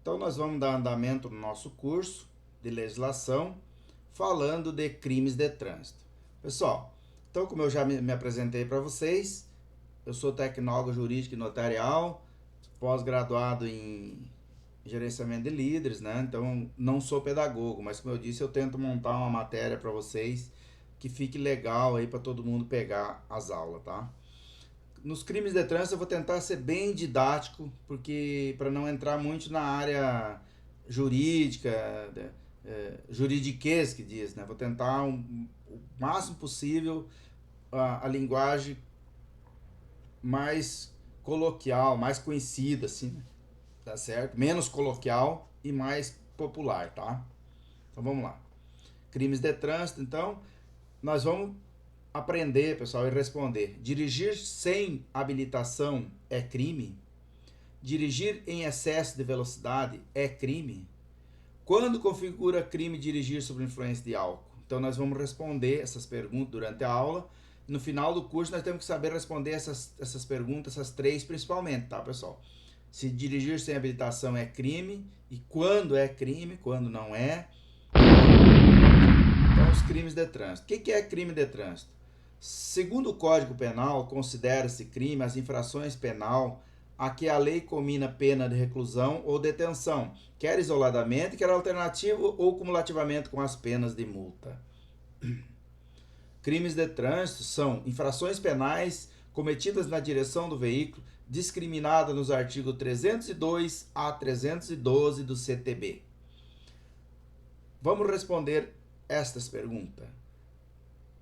Então nós vamos dar andamento no nosso curso de legislação falando de crimes de trânsito. Pessoal, então como eu já me apresentei para vocês, eu sou tecnólogo jurídico e notarial, pós-graduado em gerenciamento de líderes, né? Então não sou pedagogo, mas como eu disse, eu tento montar uma matéria para vocês que fique legal aí para todo mundo pegar as aulas, tá? Nos crimes de trânsito eu vou tentar ser bem didático, porque para não entrar muito na área jurídica, juridiquês que diz, né? Vou tentar o máximo possível a linguagem mais coloquial, mais conhecida, assim, né? Tá certo? Menos coloquial e mais popular, tá? Então vamos lá. Crimes de trânsito, então, nós vamos aprender, pessoal, e responder. Dirigir sem habilitação é crime? Dirigir em excesso de velocidade é crime? Quando configura crime dirigir sob influência de álcool? Então nós vamos responder essas perguntas durante a aula. No final do curso nós temos que saber responder essas perguntas, essas três principalmente, tá, pessoal? Se dirigir sem habilitação é crime e quando é crime, quando não é. Então os crimes de trânsito. O que é crime de trânsito? Segundo o Código Penal, considera-se crime as infrações penal a que a lei comina pena de reclusão ou detenção, quer isoladamente, quer alternativo ou cumulativamente com as penas de multa. Crimes de trânsito são infrações penais cometidas na direção do veículo, discriminada nos artigos 302 a 312 do CTB. Vamos responder estas perguntas.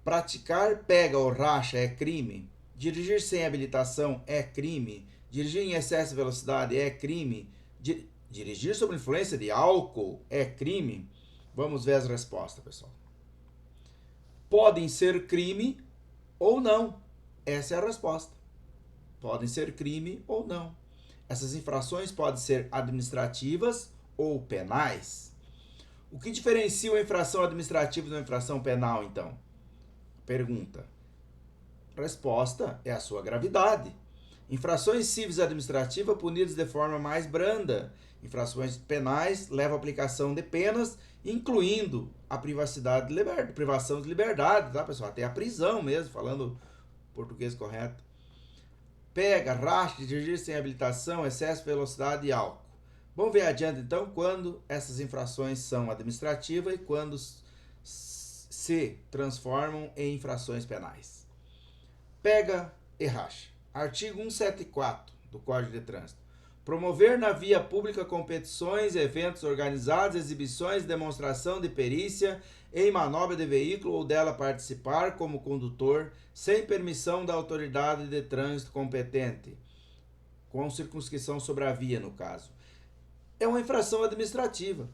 Praticar pega ou racha é crime? Dirigir sem habilitação é crime? Dirigir em excesso de velocidade é crime? Dirigir sob influência de álcool é crime? Vamos ver as respostas, pessoal. Podem ser crime ou não. Essa é a resposta. Podem ser crime ou não. Essas infrações podem ser administrativas ou penais. O que diferencia uma infração administrativa de uma infração penal, então? Pergunta. Resposta é a sua gravidade. Infrações cíveis administrativas punidas de forma mais branda. Infrações penais levam à aplicação de penas, incluindo a privação de liberdade, tá, pessoal? Até a prisão mesmo, falando português correto. Pega, racha, dirigir sem habilitação, excesso de velocidade e álcool. Vamos ver adiante, então, quando essas infrações são administrativas e quando se transformam em infrações penais. Pega e racha. Artigo 174 do Código de Trânsito. Promover na via pública competições, eventos organizados, exibições, demonstração de perícia em manobra de veículo ou dela participar como condutor sem permissão da autoridade de trânsito competente, com circunscrição sobre a via, no caso. É uma infração administrativa.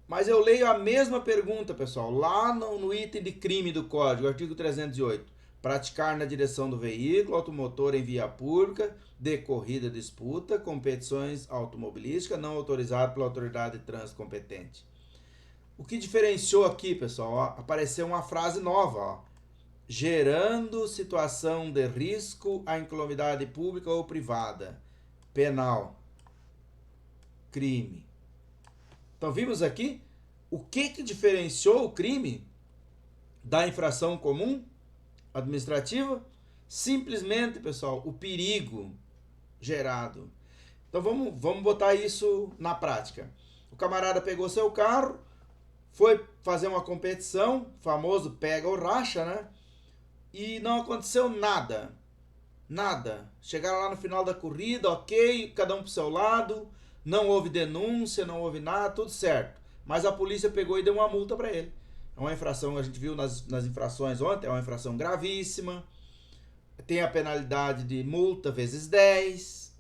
Mas eu leio a mesma pergunta, pessoal, lá no item de crime do Código, artigo 308. Praticar na direção do veículo automotor em via pública, decorrida disputa, competições automobilísticas não autorizadas pela autoridade de trânsito competente. O que diferenciou aqui, pessoal, ó, apareceu uma frase nova, ó, gerando situação de risco à incolumidade pública ou privada, penal, crime. Então vimos aqui o que diferenciou o crime da infração comum administrativa? Simplesmente, pessoal, o perigo gerado. Então vamos botar isso na prática. O camarada pegou seu carro, foi fazer uma competição, famoso pega ou racha, né? E não aconteceu nada. Nada. Chegaram lá no final da corrida, ok, cada um pro seu lado, não houve denúncia, não houve nada, tudo certo. Mas a polícia pegou e deu uma multa para ele. É uma infração, a gente viu nas infrações ontem, é uma infração gravíssima. Tem a penalidade de multa vezes 10,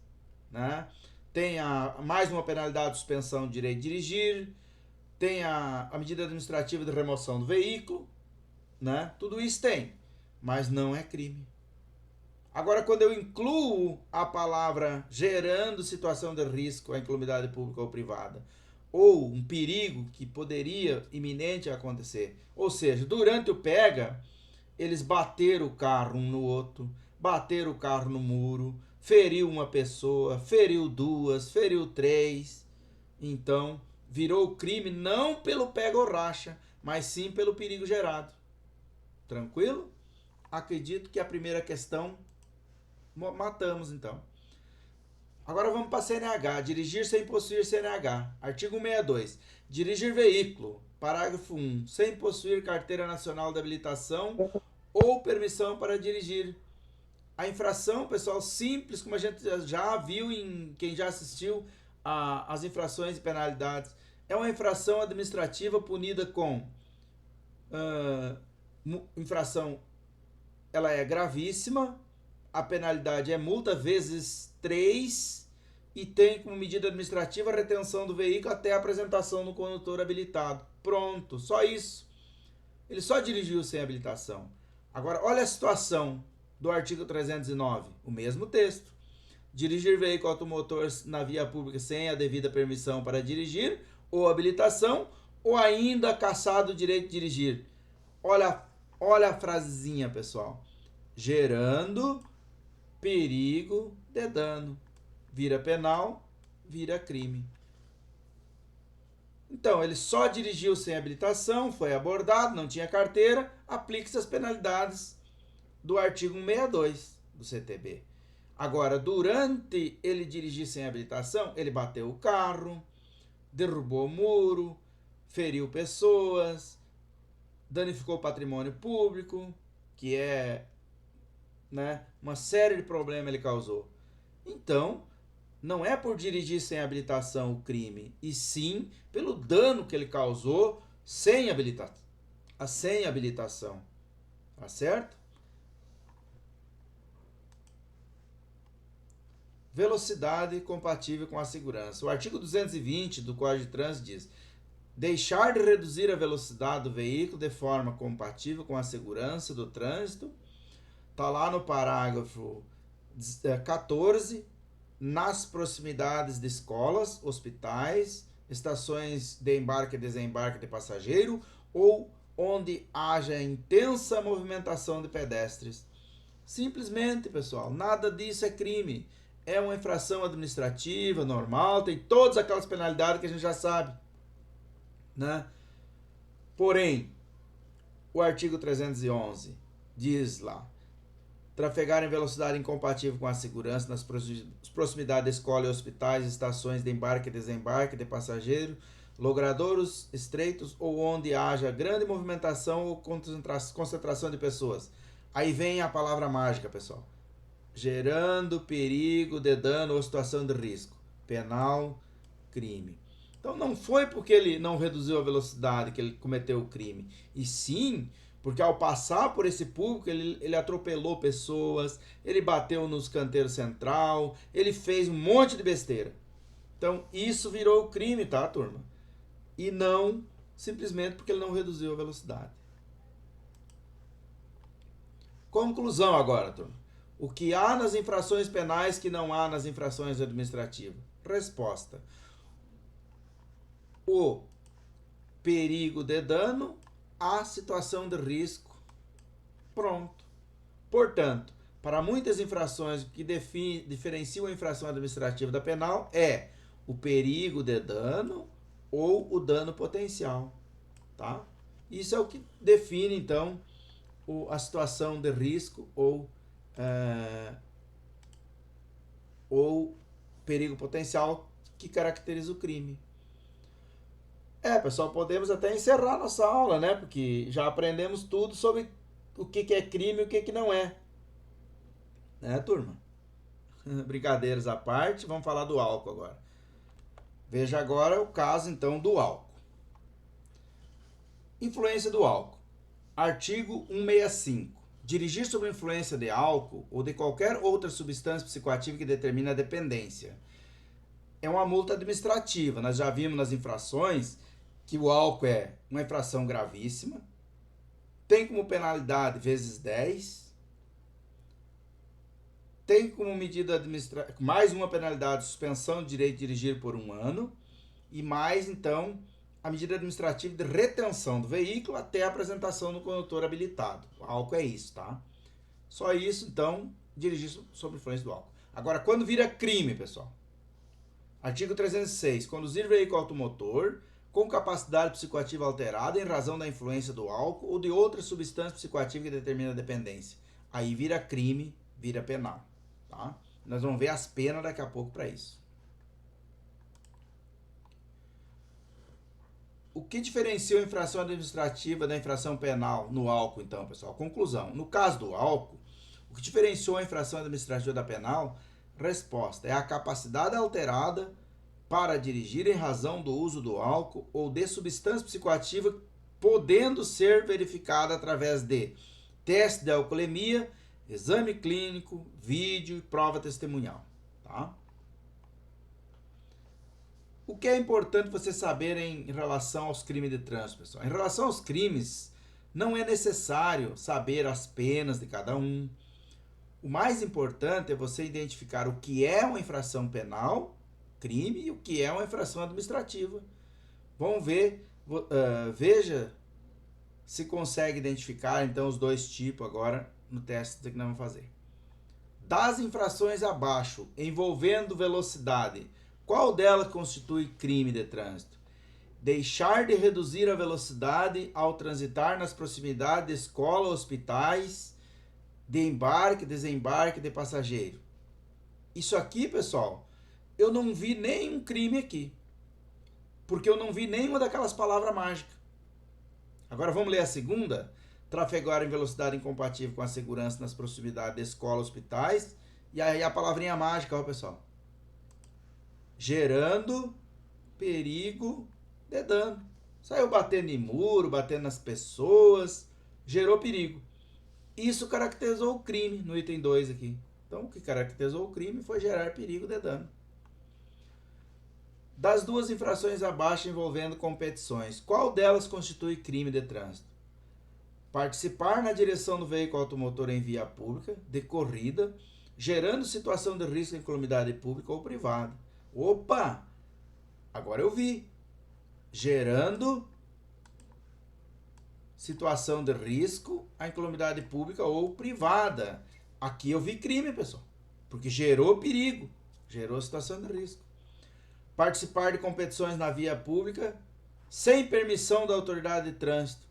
né? Tem mais uma penalidade de suspensão de direito de dirigir, tem a medida administrativa de remoção do veículo, né? Tudo isso tem, mas não é crime. Agora, quando eu incluo a palavra gerando situação de risco à incolumidade pública ou privada, ou um perigo que poderia iminente acontecer, ou seja, durante o pega, eles bateram o carro um no outro, bateram o carro no muro, feriu uma pessoa, feriu duas, feriu três, Então, virou crime não pelo pega ou racha, mas sim pelo perigo gerado. Tranquilo? Acredito que a primeira questão matamos então. Agora vamos para CNH. Dirigir sem possuir CNH. Artigo 162. Dirigir veículo. Parágrafo 1. Sem possuir carteira nacional de habilitação ou permissão para dirigir. A infração, pessoal, simples, como a gente já viu em quem já assistiu às infrações e penalidades. É uma infração administrativa punida com infração, ela é gravíssima, a penalidade é multa vezes 3 e tem como medida administrativa a retenção do veículo até a apresentação do condutor habilitado. Pronto, só isso. Ele só dirigiu sem habilitação. Agora, olha a situação do artigo 309, o mesmo texto. Dirigir veículo automotor na via pública sem a devida permissão para dirigir ou habilitação, ou ainda cassado o direito de dirigir. Olha a frasezinha, pessoal. Gerando perigo de dano. Vira penal, vira crime. Então, ele só dirigiu sem habilitação, foi abordado, não tinha carteira, aplique-se as penalidades do artigo 162 do CTB. Agora, durante ele dirigir sem habilitação, ele bateu o carro, derrubou o muro, feriu pessoas, danificou o patrimônio público, que é, né, uma série de problemas ele causou. Então, não é por dirigir sem habilitação o crime, e sim pelo dano que ele causou sem habilitação. Tá certo? Velocidade compatível com a segurança. O artigo 220 do Código de Trânsito diz: deixar de reduzir a velocidade do veículo de forma compatível com a segurança do trânsito. Está lá no parágrafo 14, nas proximidades de escolas, hospitais, estações de embarque e desembarque de passageiro ou onde haja intensa movimentação de pedestres. Simplesmente, pessoal, nada disso é crime. É uma infração administrativa normal, tem todas aquelas penalidades que a gente já sabe, né? Porém, o artigo 311 diz lá: trafegar em velocidade incompatível com a segurança nas proximidades de escola e hospitais, estações de embarque e desembarque de passageiro, logradouros estreitos ou onde haja grande movimentação ou concentração de pessoas. Aí vem a palavra mágica, pessoal. Gerando perigo de dano ou situação de risco. Penal, crime. Então não foi porque ele não reduziu a velocidade que ele cometeu o crime, e sim porque ao passar por esse público ele atropelou pessoas, ele bateu nos canteiros central, ele fez um monte de besteira. Então isso virou crime, tá, turma? E não simplesmente porque ele não reduziu a velocidade. Conclusão agora, turma. O que há nas infrações penais que não há nas infrações administrativas? Resposta: o perigo de dano, a situação de risco. Pronto. Portanto, para muitas infrações, o que diferencia a infração administrativa da penal é o perigo de dano ou o dano potencial. Tá? Isso é o que define, então, a situação de risco ou perigo potencial que caracteriza o crime. Pessoal, podemos até encerrar nossa aula, né? Porque já aprendemos tudo sobre o que é crime e o que não é. Né, turma? Brincadeiras à parte, vamos falar do álcool agora. Veja agora o caso, então, do álcool. Influência do álcool. Artigo 165. Dirigir sob influência de álcool ou de qualquer outra substância psicoativa que determine a dependência. É uma multa administrativa. Nós já vimos nas infrações que o álcool é uma infração gravíssima, tem como penalidade vezes 10, tem como medida administrativa mais uma penalidade, suspensão de direito de dirigir por 1 ano, e mais, então, a medida administrativa de retenção do veículo até a apresentação do condutor habilitado. O álcool é isso, tá? Só isso, então, dirigir sob influência do álcool. Agora, quando vira crime, pessoal? Artigo 306. Conduzir veículo automotor com capacidade psicoativa alterada em razão da influência do álcool ou de outra substância psicoativa que determina a dependência. Aí vira crime, vira penal. Tá? Nós vamos ver as penas daqui a pouco para isso. O que diferencia a infração administrativa da infração penal no álcool, então, pessoal? Conclusão. No caso do álcool, o que diferenciou a infração administrativa da penal? Resposta: é a capacidade alterada para dirigir em razão do uso do álcool ou de substância psicoativa, podendo ser verificada através de teste de alcoolemia, exame clínico, vídeo e prova testemunhal. Tá? O que é importante você saber em relação aos crimes de trânsito, pessoal? Em relação aos crimes, não é necessário saber as penas de cada um. O mais importante é você identificar o que é uma infração penal, crime, e o que é uma infração administrativa. Vamos ver, veja se consegue identificar então os dois tipos agora no teste que nós vamos fazer. Das infrações abaixo, envolvendo velocidade, qual delas constitui crime de trânsito? Deixar de reduzir a velocidade ao transitar nas proximidades de escola, hospitais, de embarque, desembarque de passageiro. Isso aqui, pessoal, eu não vi nenhum crime aqui, porque eu não vi nenhuma daquelas palavras mágicas. Agora vamos ler a segunda. Trafegar em velocidade incompatível com a segurança nas proximidades de escola, hospitais. E aí a palavrinha mágica, ó, pessoal. Gerando perigo de dano. Saiu batendo em muro, batendo nas pessoas, gerou perigo. Isso caracterizou o crime no item 2 aqui. Então, o que caracterizou o crime foi gerar perigo de dano. Das duas infrações abaixo envolvendo competições, qual delas constitui crime de trânsito? Participar na direção do veículo automotor em via pública, de corrida, gerando situação de risco em calamidade pública ou privada. Opa! Agora eu vi. Gerando situação de risco à incolumidade pública ou privada. Aqui eu vi crime, pessoal, porque gerou perigo, gerou situação de risco. Participar de competições na via pública sem permissão da autoridade de trânsito.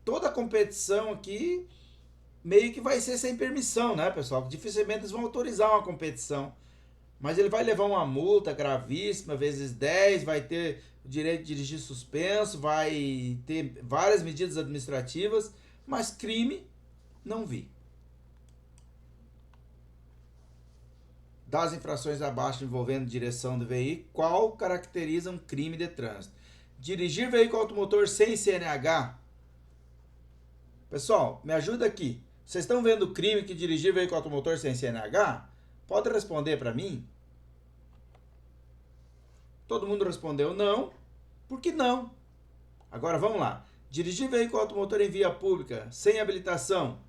Toda competição aqui meio que vai ser sem permissão, né, pessoal? Dificilmente eles vão autorizar uma competição. Mas ele vai levar uma multa gravíssima, vezes 10, vai ter o direito de dirigir suspenso, vai ter várias medidas administrativas, mas crime, não vi. Das infrações abaixo envolvendo direção do veículo, qual caracteriza um crime de trânsito? Dirigir veículo automotor sem CNH. Pessoal, me ajuda aqui. Vocês estão vendo o crime que dirigir veículo automotor sem CNH? Pode responder para mim? Todo mundo respondeu não. Por que não? Agora vamos lá. Dirigir veículo automotor em via pública sem habilitação.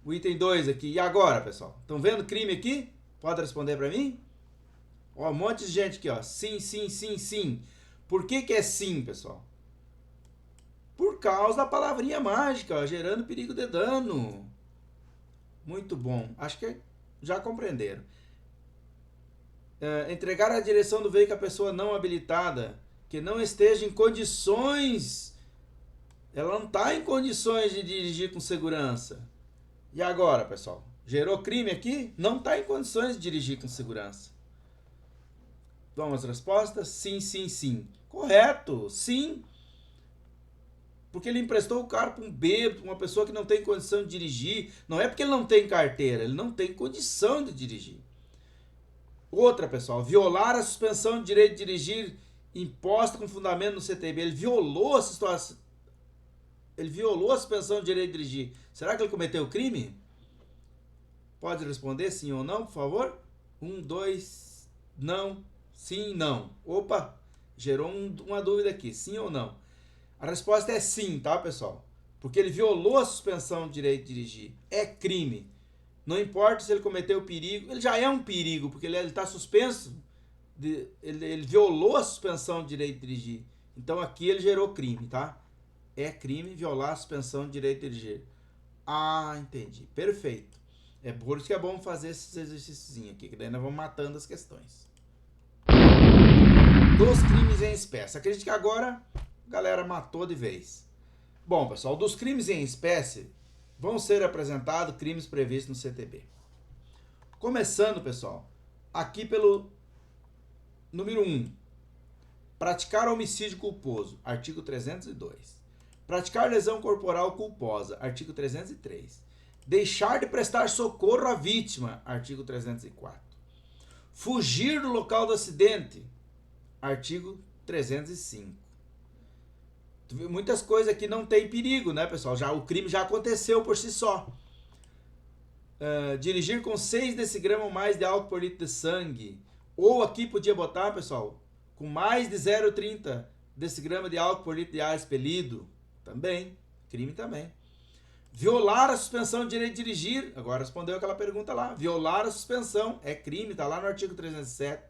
O item 2 aqui. E agora, pessoal? Estão vendo crime aqui? Pode responder para mim? Ó, um monte de gente aqui, ó. Sim, sim, sim, sim. Por que é sim, pessoal? Por causa da palavrinha mágica, ó, gerando perigo de dano. Muito bom. Acho que já compreenderam. Entregar a direção do veículo à pessoa não habilitada, que não esteja em condições, ela não está em condições de dirigir com segurança. E agora, pessoal? Gerou crime aqui? Não está em condições de dirigir com segurança. Vamos às respostas? Sim, sim, sim. Correto, sim. Porque ele emprestou o carro para um bêbado, uma pessoa que não tem condição de dirigir. Não é porque ele não tem carteira, ele não tem condição de dirigir. Outra, pessoal, violar a suspensão de direito de dirigir imposta com fundamento no CTB. Ele violou a situação. Ele violou a suspensão de direito de dirigir. Será que ele cometeu crime? Pode responder sim ou não, por favor? 1, 2, não, sim, não. Opa, gerou uma dúvida aqui, sim ou não? A resposta é sim, tá, pessoal? Porque ele violou a suspensão de direito de dirigir. É crime. Não importa se ele cometeu perigo, ele já é um perigo, porque ele está suspenso, ele violou a suspensão de direito de dirigir. Então aqui ele gerou crime, tá? É crime violar a suspensão de direito de dirigir. Ah, entendi. Perfeito. É por isso que é bom fazer esses exercícios aqui, que daí nós vamos matando as questões. Dos crimes em espécie. Acredito que agora a galera matou de vez. Bom, pessoal, dos crimes em espécie vão ser apresentados crimes previstos no CTB. Começando, pessoal, aqui pelo número 1. Praticar homicídio culposo, artigo 302. Praticar lesão corporal culposa, artigo 303. Deixar de prestar socorro à vítima, artigo 304. Fugir do local do acidente, artigo 305. Muitas coisas aqui não tem perigo, né, pessoal? O crime já aconteceu por si só. Dirigir com 6 decigramas ou mais de álcool por litro de sangue. Ou aqui podia botar, pessoal, com mais de 0,30 decigrama de álcool por litro de ar expelido. Também. Crime também. Violar a suspensão de direito de dirigir. Agora respondeu aquela pergunta lá. Violar a suspensão é crime, está lá no artigo 307.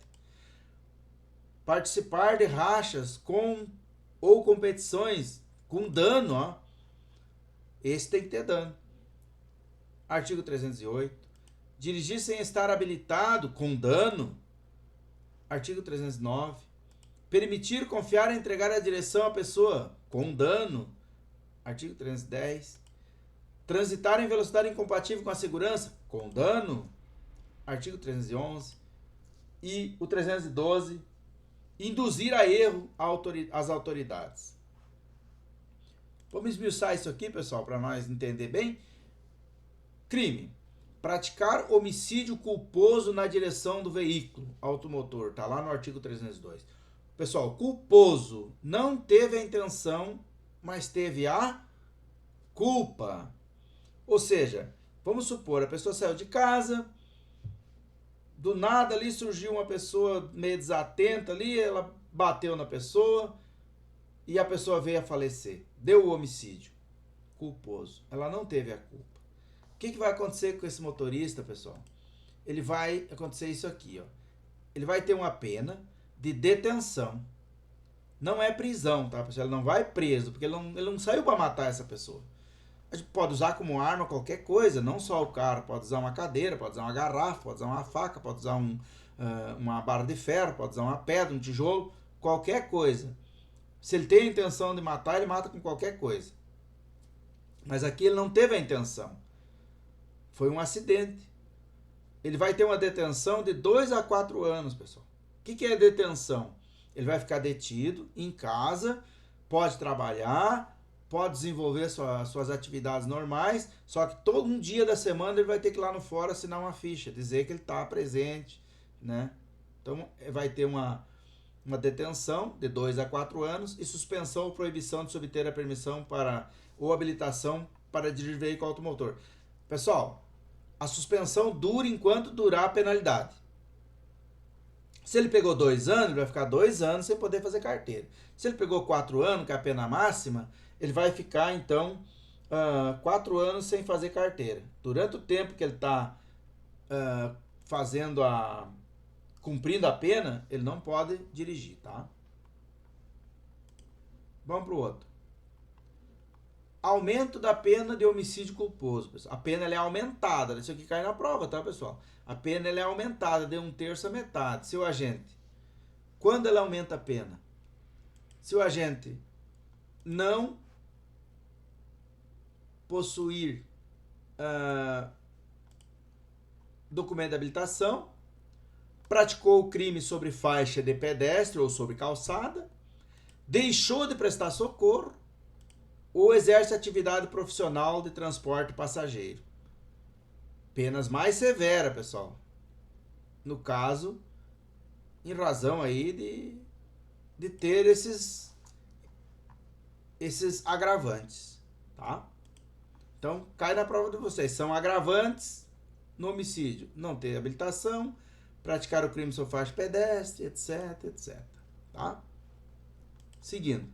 Participar de rachas ou competições com dano, ó. Esse tem que ter dano. Artigo 308. Dirigir sem estar habilitado com dano. Artigo 309. Permitir, confiar e entregar a direção à pessoa com dano. Artigo 310. Transitar em velocidade incompatível com a segurança com dano. Artigo 311. E o 312. Induzir a erro as autoridades. Vamos esmiuçar isso aqui, pessoal, para nós entender bem. Crime. Praticar homicídio culposo na direção do veículo automotor. Está lá no artigo 302. Pessoal, culposo. Não teve a intenção, mas teve a culpa. Ou seja, vamos supor, a pessoa saiu de casa, do nada ali surgiu uma pessoa meio desatenta ali, ela bateu na pessoa e a pessoa veio a falecer. Deu o homicídio. Culposo. Ela não teve a culpa. O que vai acontecer com esse motorista, pessoal? Ele vai acontecer isso aqui, ó. Ele vai ter uma pena de detenção. Não é prisão, tá, pessoal? Ele não vai preso, porque ele não saiu para matar essa pessoa. A gente pode usar como arma qualquer coisa, não só o cara. Pode usar uma cadeira, pode usar uma garrafa, pode usar uma faca, pode usar uma barra de ferro, pode usar uma pedra, um tijolo, qualquer coisa. Se ele tem a intenção de matar, ele mata com qualquer coisa. Mas aqui ele não teve a intenção. Foi um acidente. Ele vai ter uma detenção de 2 a 4 anos, pessoal. O que é detenção? Ele vai ficar detido em casa, pode trabalhar, pode desenvolver suas atividades normais, só que todo um dia da semana ele vai ter que ir lá no fórum assinar uma ficha, dizer que ele está presente, né? Então vai ter uma detenção de 2 a 4 anos e suspensão ou proibição de se obter a permissão ou habilitação para dirigir veículo automotor. Pessoal, a suspensão dura enquanto durar a penalidade. Se ele pegou 2 anos, ele vai ficar 2 anos sem poder fazer carteira. Se ele pegou 4 anos, que é a pena máxima, ele vai ficar, então, 4 anos sem fazer carteira. Durante o tempo que ele está cumprindo a pena, ele não pode dirigir, tá? Vamos para o outro. Aumento da pena de homicídio culposo, pessoal. A pena ela é aumentada. Isso aqui cai na prova, tá, pessoal? A pena ela é aumentada de 1/3 a metade. Se o agente... Quando ela aumenta a pena? Se o agente não possuir documento de habilitação, praticou o crime sobre faixa de pedestre ou sobre calçada, deixou de prestar socorro, ou exerce atividade profissional de transporte passageiro. Penas mais severas, pessoal. No caso, em razão aí de ter esses agravantes, tá? Então, cai na prova de vocês. São agravantes no homicídio. Não ter habilitação, praticar o crime sobre faixa pedestre, etc, etc. Tá? Seguindo.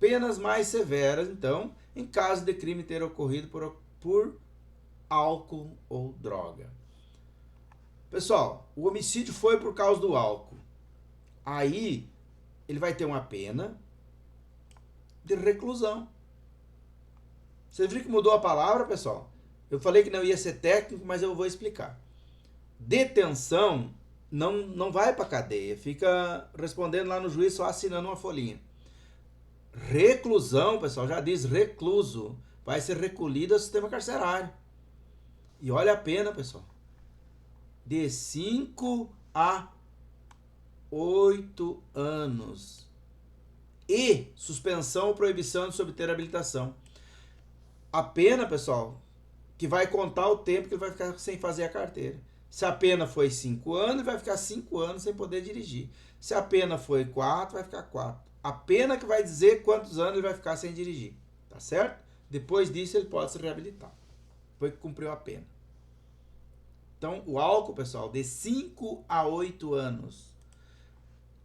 Penas mais severas, então, em caso de crime ter ocorrido por álcool ou droga. Pessoal, o homicídio foi por causa do álcool. Aí, ele vai ter uma pena de reclusão. Você viu que mudou a palavra, pessoal? Eu falei que não ia ser técnico, mas eu vou explicar. Detenção não vai para cadeia, fica respondendo lá no juiz, só assinando uma folhinha. Reclusão, pessoal, já diz recluso, vai ser recolhido ao sistema carcerário. E olha a pena, pessoal, de 5 a 8 anos. E suspensão ou proibição de se obter habilitação. A pena, pessoal, que vai contar o tempo que ele vai ficar sem fazer a carteira. Se a pena foi 5 anos, ele vai ficar 5 anos sem poder dirigir. Se a pena foi 4, vai ficar 4. A pena que vai dizer quantos anos ele vai ficar sem dirigir. Tá certo? Depois disso, ele pode se reabilitar. Depois que cumpriu a pena. Então, o álcool, pessoal, de 5 a 8 anos.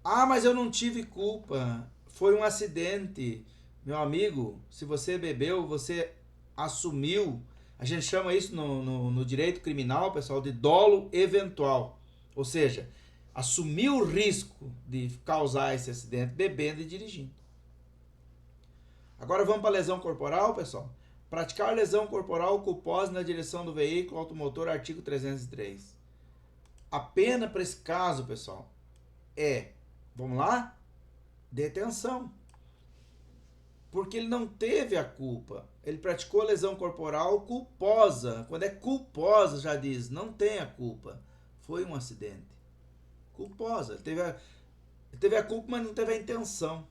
Ah, mas eu não tive culpa. Foi um acidente. Meu amigo, se você bebeu, você assumiu. A gente chama isso no direito criminal, pessoal, de dolo eventual. Ou seja, assumiu o risco de causar esse acidente bebendo e dirigindo. Agora vamos para a lesão corporal, pessoal. Praticar lesão corporal culposa na direção do veículo automotor, artigo 303. A pena para esse caso, pessoal, é, vamos lá? Detenção. Porque ele não teve a culpa. Ele praticou lesão corporal culposa. Quando é culposa, já diz, não tem a culpa. Foi um acidente. Culposa. Ele teve a culpa, mas não teve a intenção.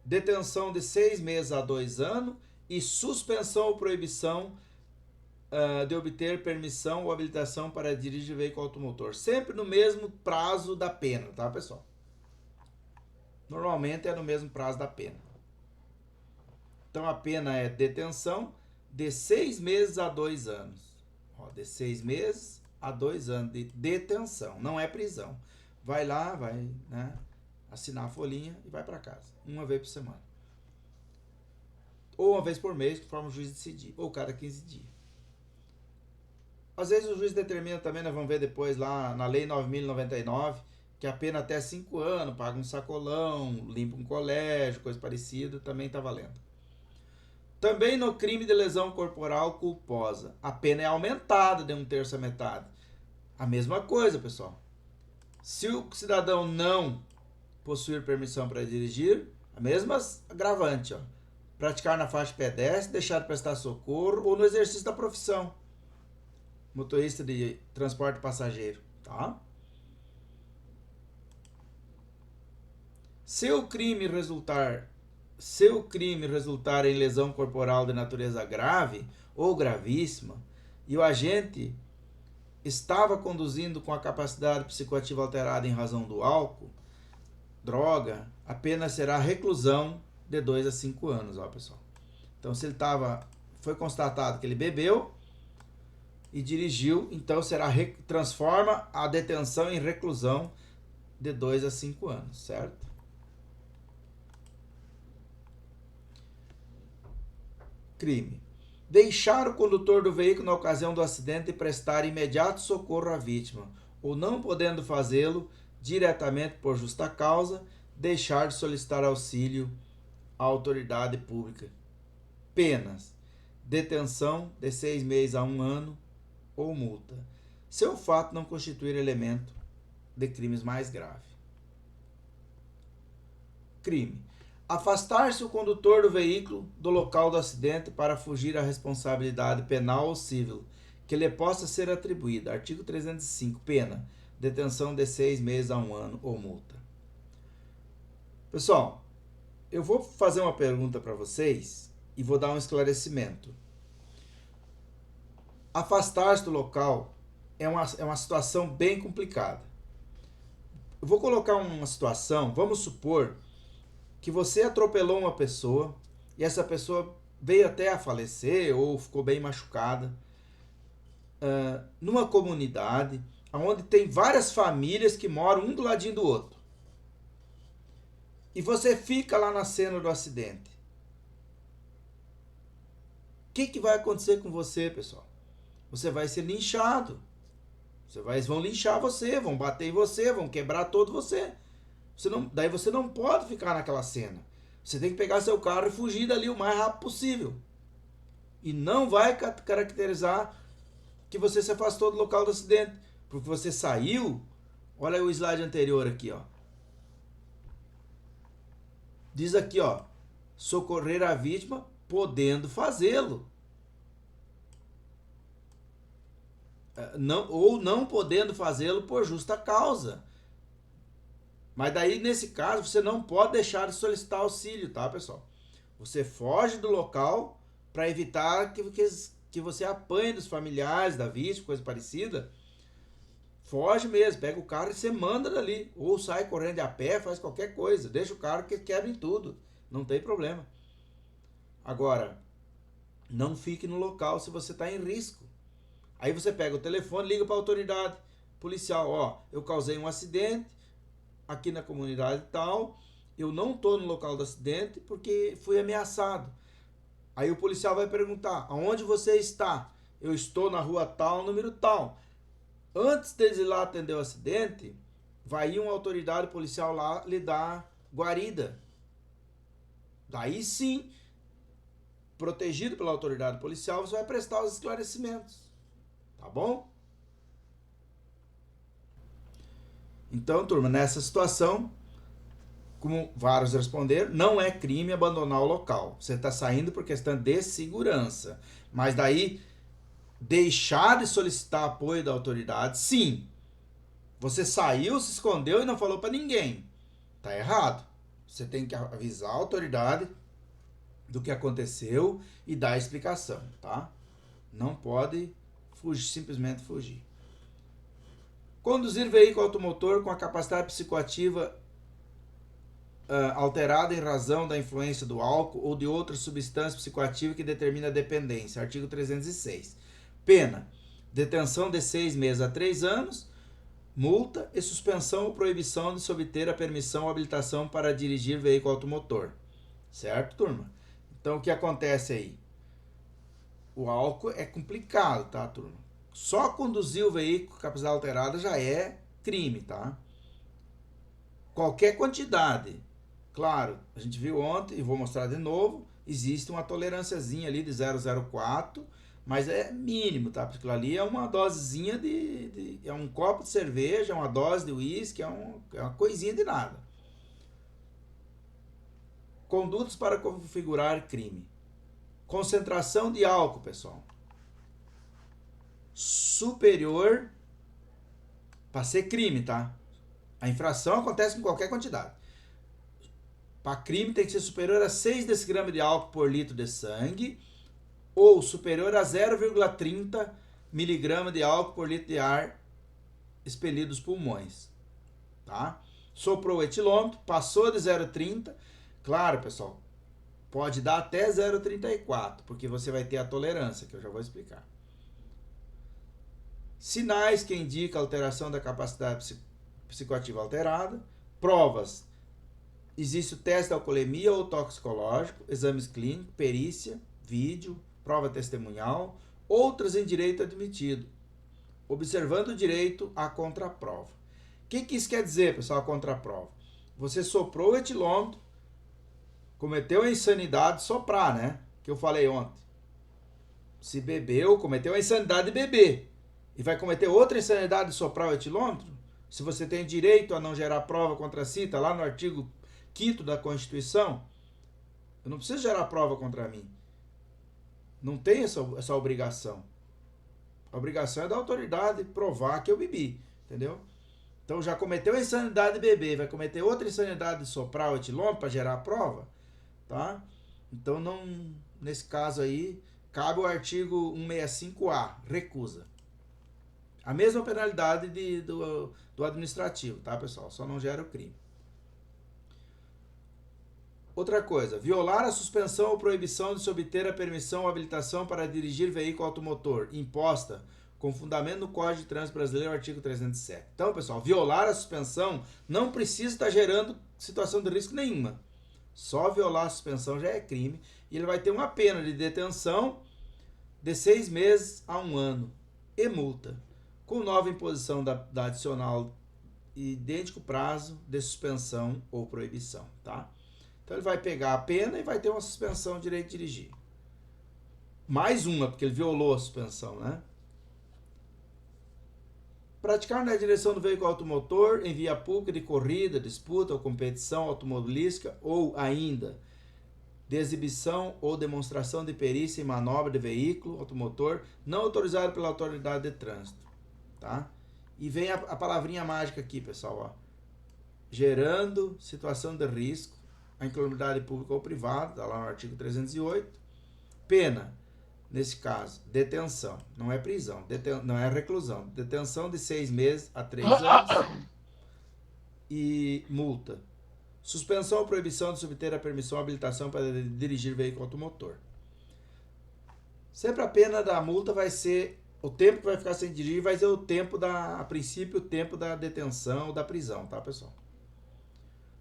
Detenção de 6 meses a 2 anos e suspensão ou proibição de obter permissão ou habilitação para dirigir veículo automotor. Sempre no mesmo prazo da pena, tá, pessoal? Normalmente é no mesmo prazo da pena. Então a pena é detenção de 6 meses a 2 anos. Ó, de 6 meses a 2 anos de detenção, não é prisão. Vai lá, vai, né, assinar a folhinha e vai para casa. Uma vez por semana. Ou uma vez por mês, conforme o juiz decidir. Ou cada 15 dias. Às vezes o juiz determina também, nós vamos ver depois lá na Lei 9.099, que a pena até 5 anos, paga um sacolão, limpa um colégio, coisa parecida, também está valendo. Também no crime de lesão corporal culposa, a pena é aumentada de 1/3 a metade. A mesma coisa, pessoal. Se o cidadão não possuir permissão para dirigir, a mesma agravante, ó. Praticar na faixa pedestre, deixar de prestar socorro ou no exercício da profissão. Motorista de transporte passageiro, tá? Se o crime resultar em lesão corporal de natureza grave ou gravíssima e o agente estava conduzindo com a capacidade psicoativa alterada em razão do álcool, droga, a pena será reclusão de 2 a 5 anos, ó, pessoal. Então, se ele foi constatado que ele bebeu e dirigiu, então transforma a detenção em reclusão de 2 a 5 anos, certo? Crime. Deixar o condutor do veículo na ocasião do acidente e prestar imediato socorro à vítima, ou não podendo fazê-lo diretamente por justa causa, deixar de solicitar auxílio à autoridade pública. Penas: detenção de 6 meses a 1 ano ou multa, se o fato não constituir elemento de crimes mais grave. Crime: afastar-se o condutor do veículo do local do acidente para fugir à responsabilidade penal ou civil que lhe possa ser atribuída. Artigo 305. Pena: detenção de 6 meses a 1 ano ou multa. Pessoal, eu vou fazer uma pergunta para vocês e vou dar um esclarecimento. Afastar-se do local é uma situação bem complicada. Eu vou colocar uma situação, vamos supor que você atropelou uma pessoa e essa pessoa veio até a falecer ou ficou bem machucada numa comunidade onde tem várias famílias que moram um do ladinho do outro. E você fica lá na cena do acidente. O que vai acontecer com você, pessoal? Você vai ser linchado. Vão linchar você, vão bater em você, vão quebrar todo você. Daí você não pode ficar naquela cena. Você tem que pegar seu carro e fugir dali o mais rápido possível. E não vai caracterizar que você se afastou do local do acidente, porque você saiu. Olha o slide anterior aqui, ó. Diz aqui, ó, socorrer a vítima podendo fazê-lo. Não, ou não podendo fazê-lo por justa causa. Mas daí, nesse caso, você não pode deixar de solicitar auxílio, tá, pessoal? Você foge do local para evitar que você apanhe dos familiares da vítima, coisa parecida. Foge mesmo, pega o carro e você manda dali. Ou sai correndo a pé, faz qualquer coisa. Deixa o carro que quebra em tudo. Não tem problema. Agora, não fique no local se você está em risco. Aí você pega o telefone, liga para a autoridade policial. Ó, eu causei um acidente aqui na comunidade tal. Eu não estou no local do acidente porque fui ameaçado. Aí o policial vai perguntar, aonde você está? Eu estou na rua tal, número tal. Antes deles ir lá atender o acidente, vai ir uma autoridade policial lá lhe dar guarida. Daí sim, protegido pela autoridade policial, você vai prestar os esclarecimentos. Tá bom? Então, turma, nessa situação, como vários responderam, não é crime abandonar o local. Você está saindo por questão de segurança. Mas daí, deixar de solicitar apoio da autoridade, sim. Você saiu, se escondeu e não falou para ninguém. Tá errado. Você tem que avisar a autoridade do que aconteceu e dar a explicação, tá? Não pode fugir, simplesmente fugir. Conduzir veículo automotor com a capacidade psicoativa alterada em razão da influência do álcool ou de outra substância psicoativa que determina a dependência. Artigo 306. Pena: detenção de 6 meses a 3 anos, multa e suspensão ou proibição de se obter a permissão ou habilitação para dirigir veículo automotor. Certo, turma? Então, o que acontece aí? O álcool é complicado, tá, turma? Só conduzir o veículo com capacidade alterada já é crime, tá? Qualquer quantidade. Claro, a gente viu ontem e vou mostrar de novo, existe uma tolerânciazinha ali de 0,04, mas é mínimo, tá? Porque ali é uma dosezinha é um copo de cerveja, uma dose de uísque, é uma coisinha de nada. Condutas para configurar crime. Concentração de álcool, pessoal, superior, para ser crime, tá? A infração acontece com qualquer quantidade. Para crime tem que ser superior a 6 decigramas de álcool por litro de sangue ou superior a 0,30 miligrama de álcool por litro de ar expelido dos pulmões, tá? Soprou o etilômetro, passou de 0,30, claro, pessoal, pode dar até 0,34, porque você vai ter a tolerância, que eu já vou explicar. Sinais que indicam alteração da capacidade psicoativa alterada. Provas: existe o teste de alcoolemia ou toxicológico, exames clínicos, perícia, vídeo, prova testemunhal, outras em direito admitido, observando o direito à contraprova. O que isso quer dizer, pessoal, a contraprova? Você soprou o etilômetro, cometeu a insanidade de soprar, né? Que eu falei ontem. Se bebeu, cometeu a insanidade de beber. E vai cometer outra insanidade de soprar o etilômetro? Se você tem direito a não gerar prova contra si, está lá no artigo 5º da Constituição, eu não preciso gerar prova contra mim. Não tem essa obrigação. A obrigação é da autoridade provar que eu bebi, entendeu? Então já cometeu a insanidade de beber, vai cometer outra insanidade de soprar o etilômetro para gerar a prova, tá? Então não, nesse caso aí, cabe o artigo 165A, recusa. A mesma penalidade do administrativo, tá, pessoal? Só não gera o crime. Outra coisa, violar a suspensão ou proibição de se obter a permissão ou habilitação para dirigir veículo automotor, imposta com fundamento no Código de Trânsito Brasileiro, artigo 307. Então, pessoal, violar a suspensão não precisa estar gerando situação de risco nenhuma. Só violar a suspensão já é crime e ele vai ter uma pena de detenção de 6 meses a 1 ano e multa, com nova imposição da adicional idêntico prazo de suspensão ou proibição, tá? Então ele vai pegar a pena e vai ter uma suspensão de direito de dirigir. Mais uma, porque ele violou a suspensão, né? Praticar na direção do veículo automotor em via pública de corrida, disputa ou competição automobilística ou ainda de exibição ou demonstração de perícia em manobra de veículo automotor não autorizado pela autoridade de trânsito, tá? E vem a palavrinha mágica aqui, pessoal, ó. Gerando situação de risco à incolumidade pública ou privada, tá lá no artigo 308. Pena, nesse caso, detenção, não é prisão, não é reclusão, detenção de 6 meses a 3 anos e multa. Suspensão ou proibição de subter a permissão ou habilitação para dirigir veículo automotor. Sempre a pena da multa vai ser, o tempo que vai ficar sem dirigir vai ser o tempo a princípio, o tempo da detenção ou da prisão, tá, pessoal?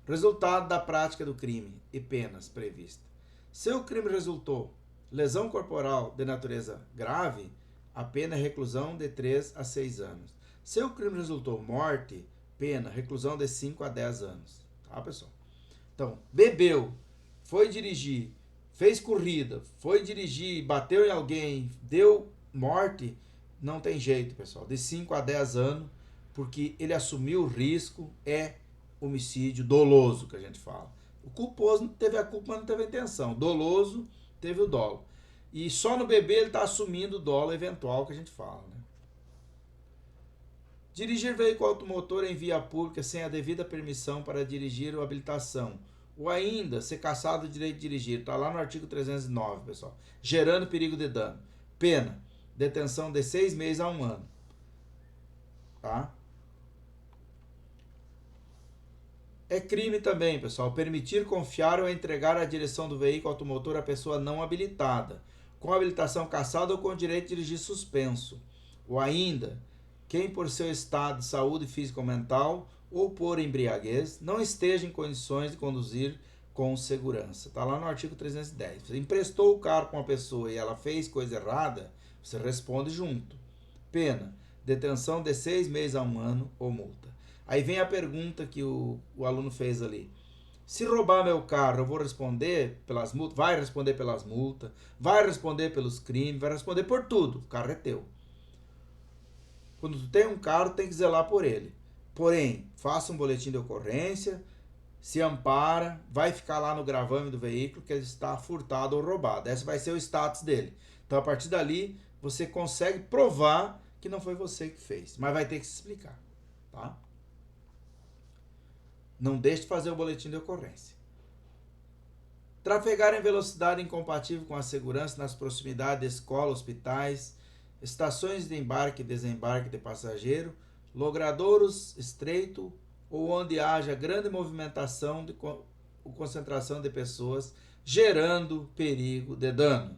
Resultado da prática do crime e penas previstas. Se o crime resultou lesão corporal de natureza grave, a pena é reclusão de 3 a 6 anos. Se o crime resultou morte, pena reclusão de 5 a 10 anos. Tá, pessoal? Então, bebeu, foi dirigir, fez corrida, foi dirigir, bateu em alguém, deu morte, não tem jeito, pessoal. De 5 a 10 anos, porque ele assumiu o risco, é homicídio doloso, que a gente fala. O culposo não teve a culpa, mas não teve a intenção. Doloso teve o dolo. E só no bebê ele está assumindo o dolo eventual que a gente fala, né? Dirigir veículo automotor em via pública sem a devida permissão para dirigir ou habilitação. Ou ainda ser cassado o direito de dirigir. Está lá no artigo 309, pessoal. Gerando perigo de dano. Pena, detenção de 6 meses a 1 ano. Tá? É crime também, pessoal, permitir, confiar ou entregar a direção do veículo automotor a pessoa não habilitada, com habilitação cassada ou com direito de dirigir suspenso. Ou ainda, quem por seu estado de saúde física ou mental ou por embriaguez não esteja em condições de conduzir com segurança. Está lá no artigo 310. Você emprestou o carro com uma pessoa e ela fez coisa errada, você responde junto. Pena, detenção de 6 meses a 1 ano ou multa. Aí vem a pergunta que o aluno fez ali. Se roubar meu carro, eu vou responder pelas multas? Vai responder pelas multas, vai responder pelos crimes, vai responder por tudo. O carro é teu. Quando tu tem um carro, tem que zelar por ele. Porém, faça um boletim de ocorrência, se ampara, vai ficar lá no gravame do veículo que ele está furtado ou roubado. Esse vai ser o status dele. Então, a partir dali, você consegue provar que não foi você que fez, mas vai ter que se explicar, tá? Não deixe de fazer o boletim de ocorrência. Trafegar em velocidade incompatível com a segurança nas proximidades de escolas, hospitais, estações de embarque e desembarque de passageiro, logradouros estreito ou onde haja grande movimentação de concentração de pessoas, gerando perigo de dano.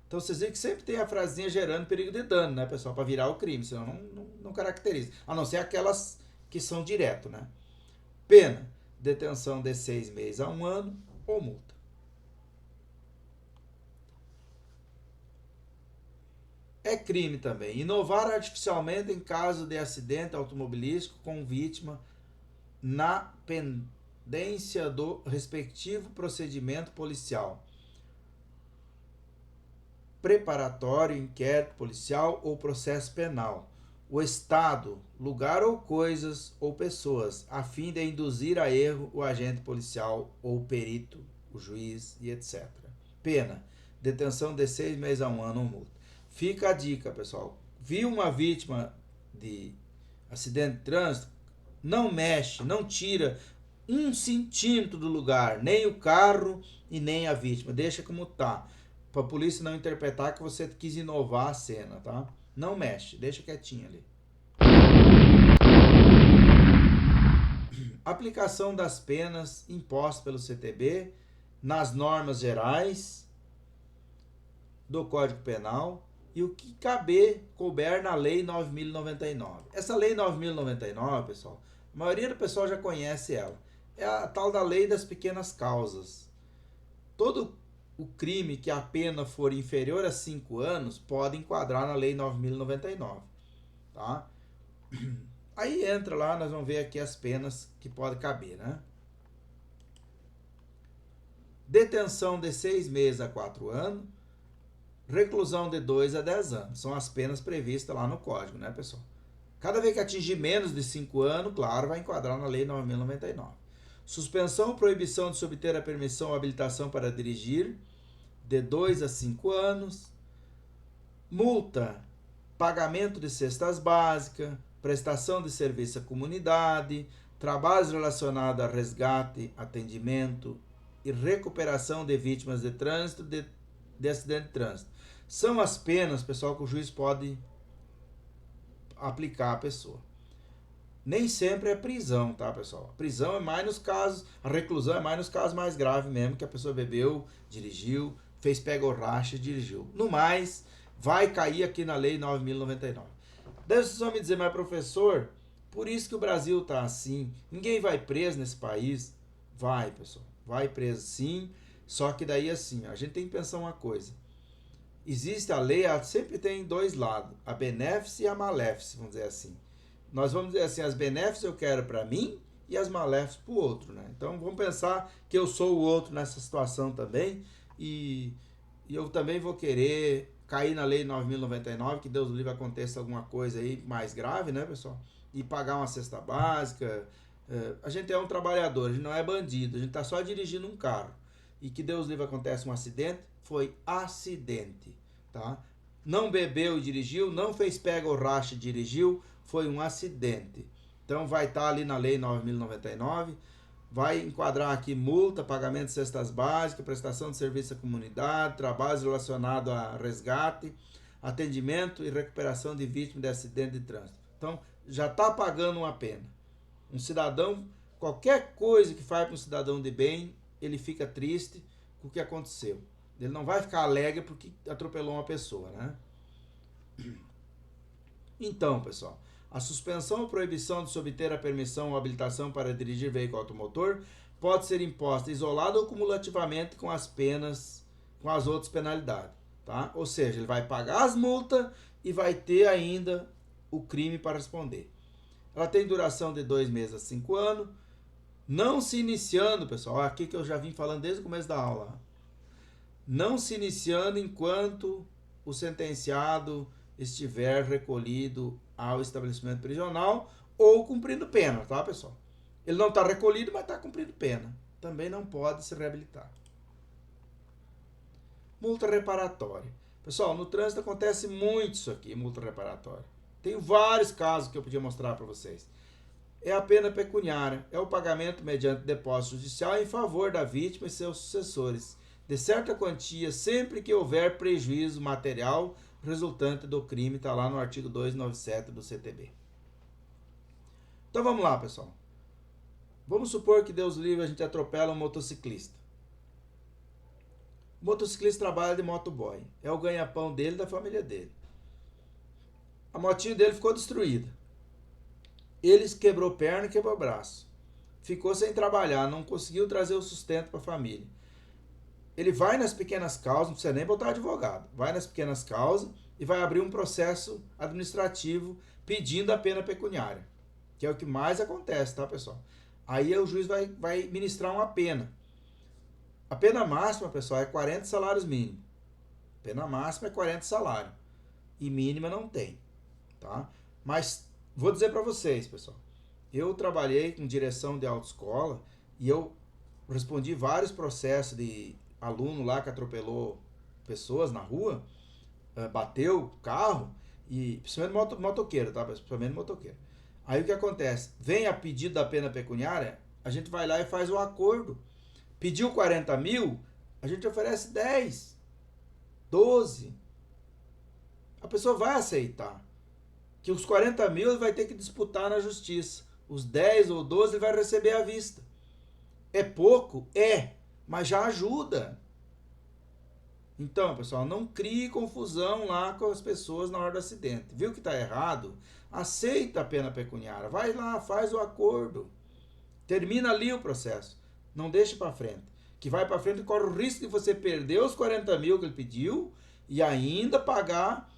Então vocês veem que sempre tem a frasinha gerando perigo de dano, né, pessoal? Para virar o crime, senão não caracteriza. A não ser aquelas que são direto, né? Pena, detenção de 6 meses a 1 ano ou multa. É crime também inovar artificialmente em caso de acidente automobilístico com vítima na pendência do respectivo procedimento policial, preparatório, inquérito policial ou processo penal. O estado, lugar ou coisas ou pessoas, a fim de induzir a erro o agente policial ou perito, o juiz e etc. Pena, detenção de 6 meses a 1 ano ou multa. Fica a dica, pessoal. Viu uma vítima de acidente de trânsito? Não mexe, não tira 1 centímetro do lugar, nem o carro e nem a vítima. Deixa como tá, para a polícia não interpretar que você quis inovar a cena, tá? Não mexe, deixa quietinho ali. Aplicação das penas impostas pelo CTB nas normas gerais do Código Penal e o que couber na Lei 9.099. Essa Lei 9.099, pessoal, a maioria do pessoal já conhece ela. É a tal da Lei das Pequenas Causas. Todo o crime que a pena for inferior a 5 anos pode enquadrar na Lei 9.099, tá? Aí entra lá, nós vamos ver aqui as penas que podem caber, né? Detenção de 6 meses a 4 anos, reclusão de 2 a 10 anos. São as penas previstas lá no Código, né, pessoal? Cada vez que atingir menos de 5 anos, claro, vai enquadrar na Lei 9.099. Suspensão ou proibição de se obter a permissão ou habilitação para dirigir, de 2 a 5 anos. Multa, pagamento de cestas básicas, prestação de serviço à comunidade, trabalhos relacionados a resgate, atendimento e recuperação de vítimas de trânsito, de acidente de trânsito. São as penas, pessoal, que o juiz pode aplicar à pessoa. Nem sempre é prisão, tá, pessoal? A prisão é mais nos casos, a reclusão é mais nos casos mais graves mesmo, que a pessoa bebeu, dirigiu, fez pega ou racha e dirigiu. No mais, vai cair aqui na Lei 9.099. Deve vocês vão me dizer, mas professor, por isso que o Brasil tá assim, ninguém vai preso nesse país. Vai, pessoal, vai preso sim, só que daí assim, a gente tem que pensar uma coisa. Existe a lei, ela sempre tem dois lados, a benéfice e a maléfice, vamos dizer assim. Nós vamos dizer assim, as benéficas eu quero para mim e as maléficas para o outro, né? Então vamos pensar que eu sou o outro nessa situação também e eu também vou querer cair na Lei 9.099, que Deus livre aconteça alguma coisa aí mais grave, né, pessoal? E pagar uma cesta básica. A gente é um trabalhador, a gente não é bandido, a gente está só dirigindo um carro. E que Deus livre aconteça um acidente, foi acidente, tá? Não bebeu e dirigiu, não fez pega ou racha e dirigiu, foi um acidente. Então vai estar ali na Lei 9.099, vai enquadrar aqui multa, pagamento de cestas básicas, prestação de serviço à comunidade, trabalhos relacionados a resgate, atendimento e recuperação de vítimas de acidente de trânsito. Então já está pagando uma pena. Um cidadão, qualquer coisa que faz para um cidadão de bem, ele fica triste com o que aconteceu. Ele não vai ficar alegre porque atropelou uma pessoa, né? Então, pessoal, a suspensão ou proibição de se obter a permissão ou habilitação para dirigir veículo automotor pode ser imposta isolada ou cumulativamente com as penas, com as outras penalidades, tá? Ou seja, ele vai pagar as multas e vai ter ainda o crime para responder. Ela tem duração de 2 meses a 5 anos, não se iniciando, pessoal, aqui que eu já vim falando desde o começo da aula, não se iniciando enquanto o sentenciado estiver recolhido ao estabelecimento prisional ou cumprindo pena, tá, pessoal? Ele não está recolhido, mas está cumprindo pena. Também não pode se reabilitar. Multa reparatória. Pessoal, no trânsito acontece muito isso aqui, multa reparatória. Tenho vários casos que eu podia mostrar para vocês. É a pena pecuniária, é o pagamento mediante depósito judicial em favor da vítima e seus sucessores, de certa quantia, sempre que houver prejuízo material resultante do crime, está lá no artigo 297 do CTB. Então vamos lá, pessoal. Vamos supor que Deus livre a gente atropela um motociclista. O motociclista trabalha de motoboy, é o ganha-pão dele e da família dele. A motinha dele ficou destruída. Ele quebrou perna e quebrou braço. Ficou sem trabalhar, não conseguiu trazer o sustento para a família. Ele vai nas pequenas causas, não precisa nem botar advogado, vai nas pequenas causas e vai abrir um processo administrativo pedindo a pena pecuniária, que é o que mais acontece, tá, pessoal? Aí o juiz vai ministrar uma pena. A pena máxima, pessoal, é 40 salários mínimos. Pena máxima é 40 salários. E mínima não tem, tá? Mas vou dizer para vocês, pessoal, eu trabalhei com direção de autoescola e eu respondi vários processos de aluno lá que atropelou pessoas na rua, bateu carro, e principalmente motoqueiro, tá? Principalmente motoqueiro. Aí o que acontece? Vem a pedido da pena pecuniária, a gente vai lá e faz o acordo. Pediu 40 mil, a gente oferece 10, 12. A pessoa vai aceitar. Que os 40 mil ele vai ter que disputar na justiça. Os 10 ou 12 ele vai receber à vista. É pouco? É. Mas já ajuda. Então, pessoal, não crie confusão lá com as pessoas na hora do acidente. Viu que está errado? Aceita a pena pecuniária. Vai lá, faz o acordo. Termina ali o processo. Não deixe para frente. Que vai para frente corre o risco de você perder os 40 mil que ele pediu e ainda pagar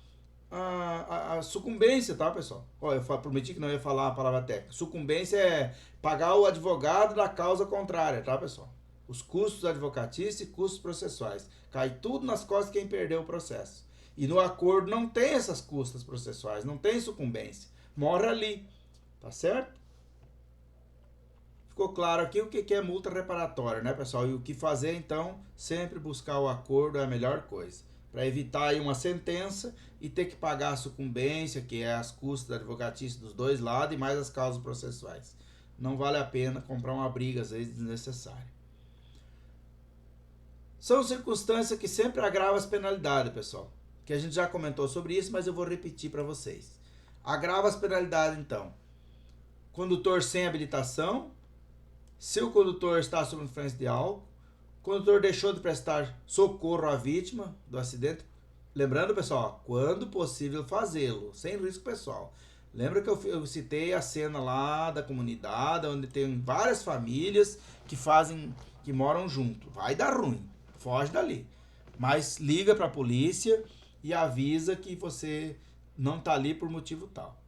a sucumbência, tá, pessoal? Ó, eu prometi que não ia falar a palavra técnica. Sucumbência é pagar o advogado da causa contrária, tá, pessoal? Os custos advocatícios e custos processuais. Cai tudo nas costas de quem perdeu o processo. E no acordo não tem essas custas processuais, não tem sucumbência. Morre ali. Tá certo? Ficou claro aqui o que é multa reparatória, né, pessoal? E o que fazer, então, sempre buscar o acordo é a melhor coisa. Para evitar aí uma sentença e ter que pagar a sucumbência, que é as custas advocatícias dos dois lados e mais as causas processuais. Não vale a pena comprar uma briga, às vezes, desnecessária. São circunstâncias que sempre agravam as penalidades, pessoal. Que a gente já comentou sobre isso, mas eu vou repetir para vocês. Agrava as penalidades, então. Condutor sem habilitação. Se o condutor está sob influência de álcool. O condutor deixou de prestar socorro à vítima do acidente. Lembrando, pessoal, quando possível fazê-lo, sem risco pessoal. Lembra que eu citei a cena lá da comunidade, onde tem várias famílias que moram junto. Vai dar ruim, foge dali. Mas liga para a polícia e avisa que você não está ali por motivo tal.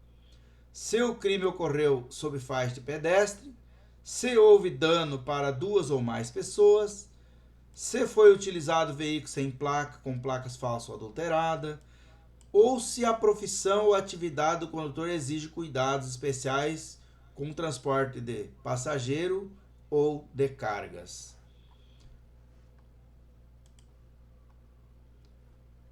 Se o crime ocorreu sob faixa de pedestre, se houve dano para duas ou mais pessoas, se foi utilizado veículo sem placa, com placas falsas ou adulteradas, ou se a profissão ou atividade do condutor exige cuidados especiais com o transporte de passageiro ou de cargas.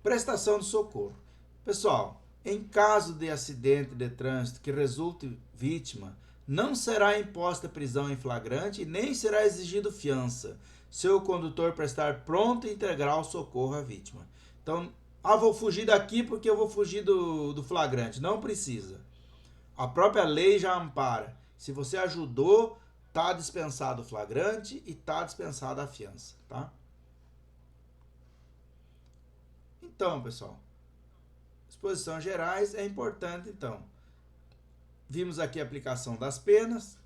Prestação de socorro. Pessoal, em caso de acidente de trânsito que resulte vítima, não será imposta prisão em flagrante e nem será exigido fiança, se o condutor prestar pronto e integral socorro à vítima. Então, vou fugir daqui porque eu vou fugir do flagrante. Não precisa. A própria lei já ampara. Se você ajudou, está dispensado o flagrante e está dispensada a fiança, tá? Então, pessoal, disposições gerais é importante, então. Vimos aqui a aplicação das penas,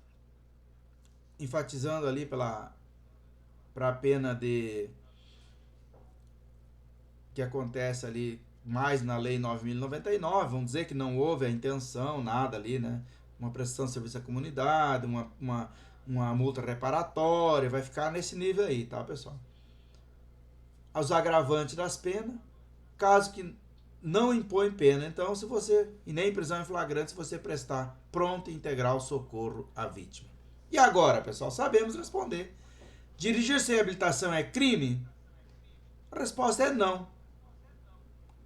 enfatizando ali para a pena que acontece ali mais na lei 9.099, vamos dizer que não houve a intenção, nada ali, né? Uma prestação de serviço à comunidade, uma multa reparatória, vai ficar nesse nível aí, tá, pessoal? Os agravantes das penas, caso que não impõe pena, então, se você, e nem prisão em flagrante, se você prestar pronto e integral socorro à vítima. E agora, pessoal, sabemos responder. Dirigir sem habilitação é crime? A resposta é não.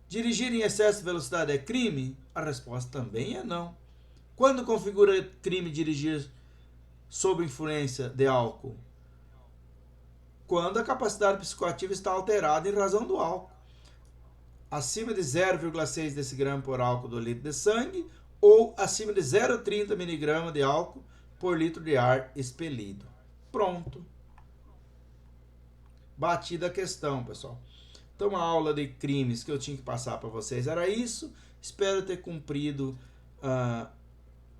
Dirigir em excesso de velocidade é crime? A resposta também é não. Quando configura crime dirigir sob influência de álcool? Quando a capacidade psicoativa está alterada em razão do álcool. Acima de 0,6 dg por álcool do litro de sangue ou acima de 0,30 mg de álcool por litro de ar expelido. Pronto. Batida a questão, pessoal. Então, a aula de crimes que eu tinha que passar para vocês era isso. Espero ter cumprido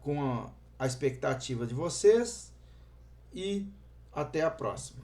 com a expectativa de vocês e até a próxima.